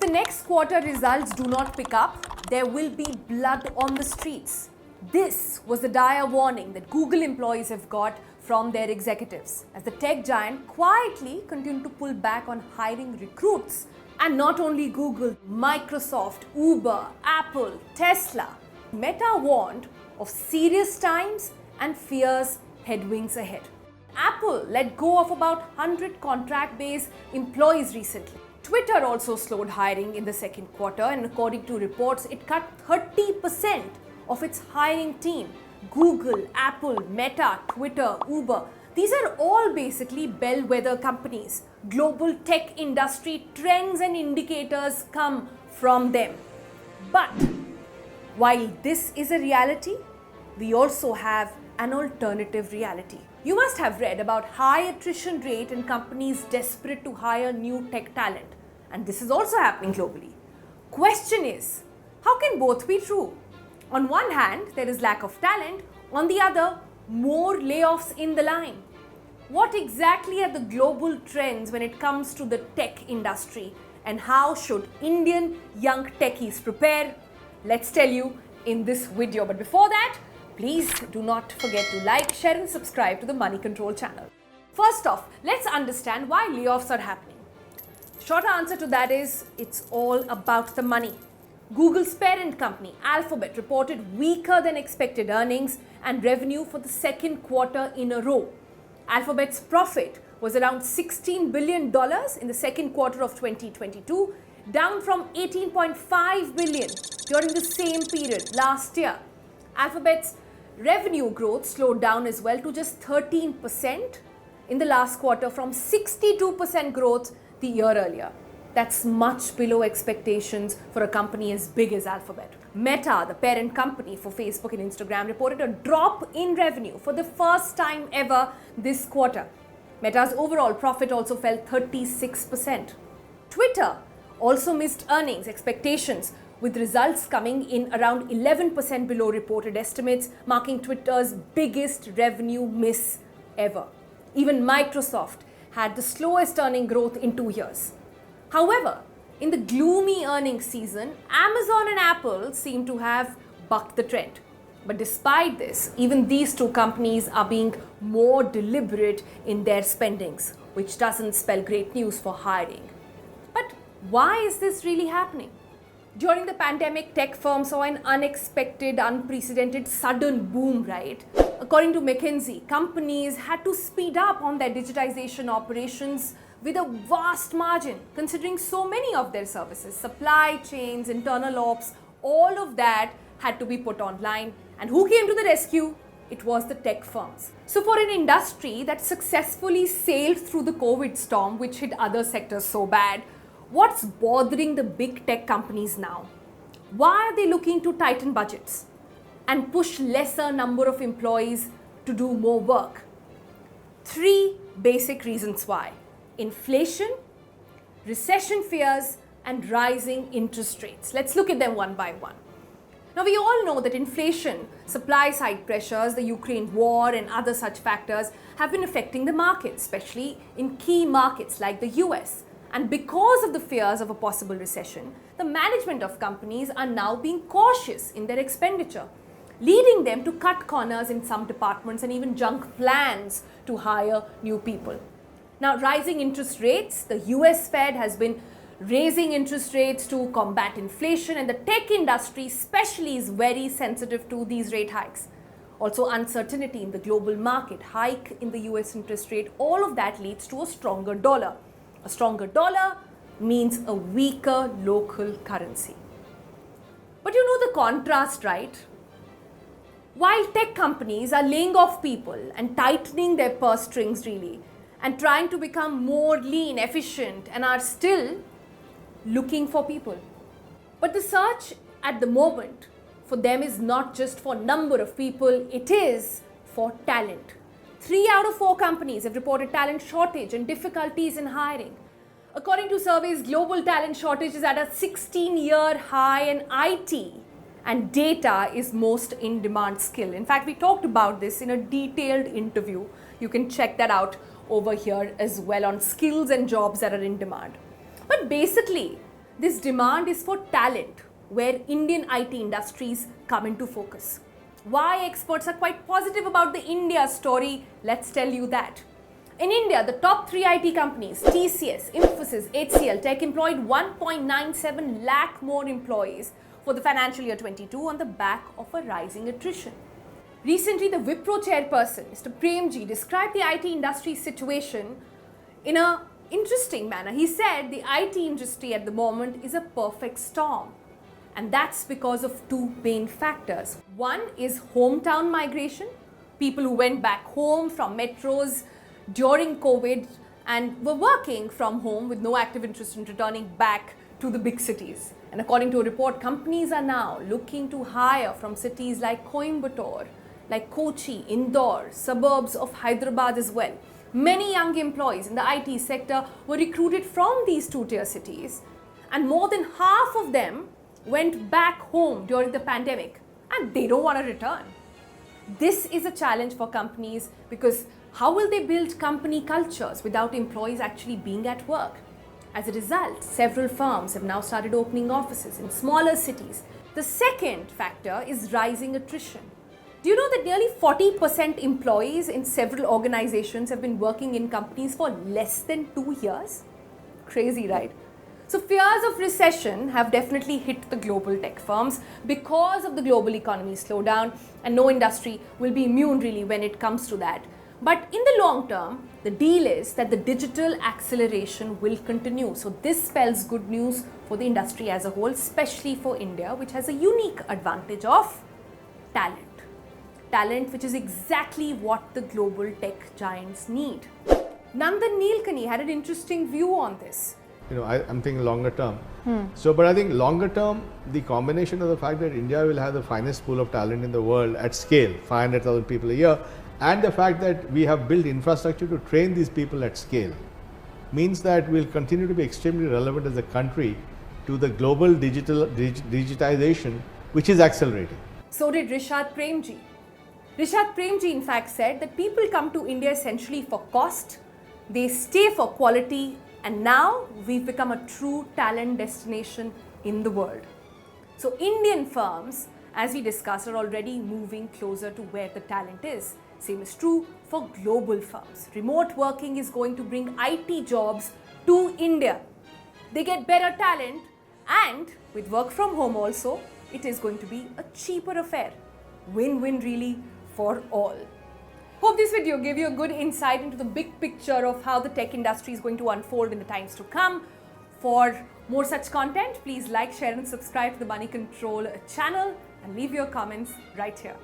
next quarter results do not pick up, there will be blood on the streets. This was the dire warning that Google employees have got from their executives as the tech giant quietly continued to pull back on hiring recruits. And not only Google, Microsoft, Uber, Apple, Tesla. Meta warned of serious times and fierce headwinds ahead. Apple let go of about 100 contract-based employees recently. Twitter also slowed hiring in the second quarter, and according to reports, it cut 30% of its hiring team. Google, Apple, Meta, Twitter, Uber, these are all basically bellwether companies. Global tech industry trends and indicators come from them. But while this is a reality, we also have an alternative reality. You must have read about high attrition rate and companies desperate to hire new tech talent. And this is also happening globally. Question is, how can both be true? On one hand, there is lack of talent. On the other, more layoffs in the line. What exactly are the global trends when it comes to the tech industry? And how should Indian young techies prepare? Let's tell you in this video. But before that, please do not forget to like, share and subscribe to the Money Control channel. First off, let's understand why layoffs are happening. Short answer to that is, it's all about the money. Google's parent company, Alphabet, reported weaker than expected earnings and revenue for the second quarter in a row. Alphabet's profit was around $16 billion in the second quarter of 2022, down from $18.5 billion during the same period last year. Alphabet's revenue growth slowed down as well to just 13% in the last quarter from 62% growth the year earlier. That's much below expectations for a company as big as Alphabet. Meta, the parent company for Facebook and Instagram, reported a drop in revenue for the first time ever this quarter. Meta's overall profit also fell 36%. Twitter also missed earnings expectations, with results coming in around 11% below reported estimates, marking Twitter's biggest revenue miss ever. Even Microsoft had the slowest earning growth in 2 years. However, in the gloomy earnings season, Amazon and Apple seem to have bucked the trend. But despite this, even these two companies are being more deliberate in their spendings, which doesn't spell great news for hiring. But why is this really happening? During the pandemic, tech firms saw an unexpected, unprecedented, sudden boom, right? According to McKinsey, companies had to speed up on their digitization operations with a vast margin, considering so many of their services, supply chains, internal ops, all of that had to be put online. And who came to the rescue? It was the tech firms. So for an industry that successfully sailed through the COVID storm, which hit other sectors so bad, what's bothering the big tech companies now? Why are they looking to tighten budgets and push lesser number of employees to do more work? 3 basic reasons why. Inflation, recession fears, and rising interest rates. Let's look at them one by one. Now, we all know that inflation, supply side pressures, the Ukraine war, and other such factors have been affecting the market, especially in key markets like the US. And because of the fears of a possible recession, the management of companies are now being cautious in their expenditure, leading them to cut corners in some departments and even junk plans to hire new people. Now, rising interest rates, the US Fed has been raising interest rates to combat inflation, and the tech industry especially is very sensitive to these rate hikes. Also, uncertainty in the global market, hike in the US interest rate, all of that leads to a stronger dollar. A stronger dollar means a weaker local currency. But you know the contrast, right? While tech companies are laying off people and tightening their purse strings really, and trying to become more lean, efficient, and are still looking for people. But the search at the moment for them is not just for number of people, it is for talent. 3 out of 4 companies have reported talent shortage and difficulties in hiring. According to surveys, global talent shortage is at a 16-year high, and IT and data is most in-demand skill. In fact, we talked about this in a detailed interview. You can check that out over here as well on skills and jobs that are in demand. But basically, This demand is for talent, where Indian IT industries come into focus. Why experts are quite positive about the India story, let's tell you that. In India, the top 3 IT companies, TCS, Infosys, HCL Tech, employed 1.97 lakh more employees for the financial year 22 on the back of a rising attrition. Recently, the Wipro chairperson, Mr. Premji, described the IT industry situation in an interesting manner. He said the IT industry at the moment is a perfect storm. And that's because of 2 main factors. One is hometown migration, people who went back home from metros during COVID and were working from home with no active interest in returning back to the big cities. And according to a report, companies are now looking to hire from cities like Coimbatore, like Kochi, Indore, suburbs of Hyderabad as well. Many young employees in the IT sector were recruited from these 2-tier cities, and more than half of them went back home during the pandemic, and they don't want to return. This is a challenge for companies because how will they build company cultures without employees actually being at work? As a result, several firms have now started opening offices in smaller cities. The second factor is rising attrition. Do you know that nearly 40% employees in several organizations have been working in companies for less than 2 years? Crazy, right? So fears of recession have definitely hit the global tech firms because of the global economy slowdown, and no industry will be immune really when it comes to that. But in the long term, the deal is that the digital acceleration will continue. So this spells good news for the industry as a whole, especially for India, which has a unique advantage of talent. Talent, which is exactly what the global tech giants need. Nandan Nilekani had an interesting view on this. I'm thinking longer term. But I think longer term, the combination of the fact that India will have the finest pool of talent in the world at scale, 500,000 people a year, and the fact that we have built infrastructure to train these people at scale, means that we'll continue to be extremely relevant as a country to the global digitization, which is accelerating. So did Rishad Premji. Rishad Premji in fact said that people come to India essentially for cost, they stay for quality, and now we've become a true talent destination in the world. So Indian firms, as we discussed, are already moving closer to where the talent is. Same is true for global firms. Remote working is going to bring IT jobs to India. They get better talent, and with work from home also, it is going to be a cheaper affair. Win-win really for all. Hope this video gave you a good insight into the big picture of how the tech industry is going to unfold in the times to come. For more such content, please like, share and subscribe to the Money Control channel and leave your comments right here.